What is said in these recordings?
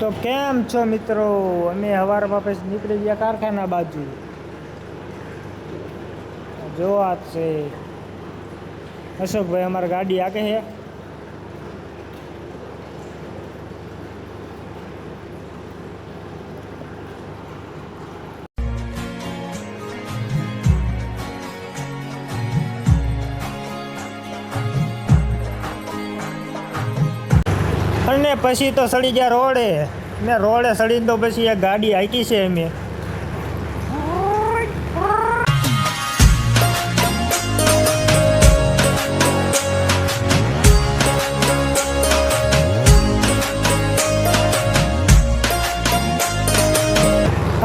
તો કેમ છો મિત્રો? અમે સવારમાં પછી નીકળી ગયા કારખાના બાજુ. જો આ છે અશોકભાઈ, અમારી ગાડી આગે છે. અને પછી તો સડી ગયા રોડે ને રોડે સડીને તો પછી એક ગાડી હાકી છે અમે.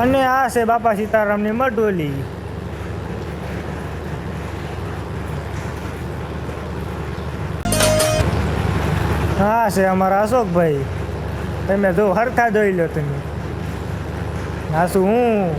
અને આ છે બાપા સીતારામની મઢોલી. હા છે અમારા અશોકભાઈ. તમે જો હરખા જોઈ લો તમે. હા શું હું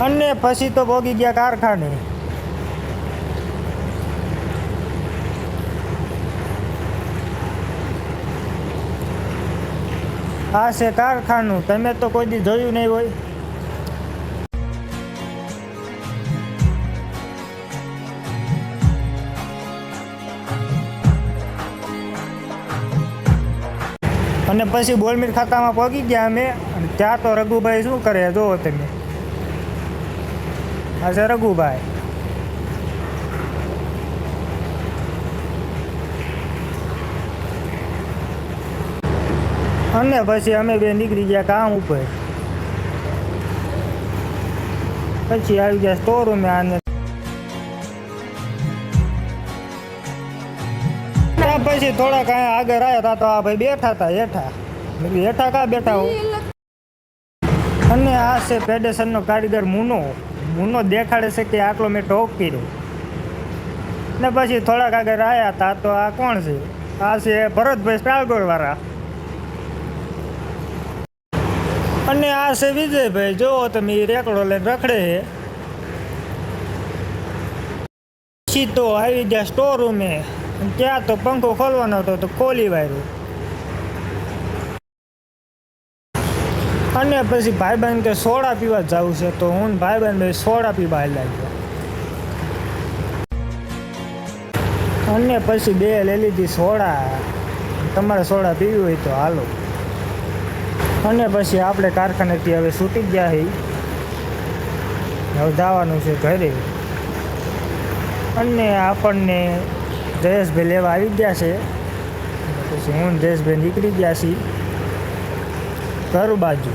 અને પછી તો પોગી ગયા કારખાને. આ છે કારખાનું. તમે તો કોઈ દી જોયું નહીં હોય. અને પછી બોલમીર ખાતામાં પહોંચી ગયા અમે. અને ત્યાં તો રઘુભાઈ શું કરે જોવો તમે. આ છે રઘુભાઈ. અને પછી અમે બે નીકળી ગયા કામ ઉપર. પછી આવી ગયા સ્ટોર રૂમે. આને પછી થોડાક આગળ આવ્યા હતા તો આ ભાઈ બેઠા હતા હેઠા. હેઠા કા બેઠા હો. અને આ છે પેડેસનનો કારીગર મુનો દેખાડે છે કે આટલો મેં ટોક કર્યો. ને પછી થોડાક આગળ આવ્યા હતા તો આ કોણ છે? આ છે ભરતભાઈ સ્ટાલગોર વાળા. અને આ છે વિજયભાઈ. જોવો તમે રેકડો લઈને રખડે છે. પછી તો આવી ગયા સ્ટોર રૂમે. ત્યાં તો પંખો ખોલવાનો હતો તો ખોલી વાળ્યો. અને પછી ભાઈબંધ કે સોડા પીવા જવું છે તો હું ભાઈબંધ સોડા પીવા લાગ્યો. અને પછી બે લઈ લીધી સોડા. તમારે સોડા પીવી હોય તો હાલો. અને પછી આપણે કારખાનેથી હવે છૂટી ગયા છીએ. હવે જવાનું છે ઘરે. અને આપણને જયેશભાઈ લેવા આવી ગયા છે. પછી હું જયેશભાઈ નીકળી ગયા છીએ ઘર બાજુ.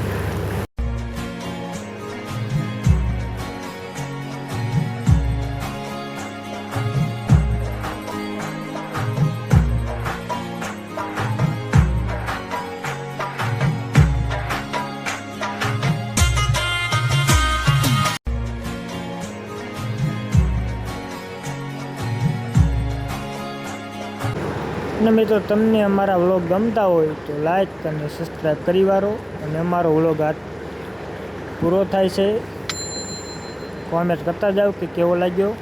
અને મિત્રો તમને અમારા વ્લોગ ગમતા હોય તો લાઈક અને સબસ્ક્રાઈબ કરી વાળો. અને અમારો વ્લોગ આ પૂરો થાય છે. કોમેન્ટ કરતા જાઓ કે કેવો લાગ્યો.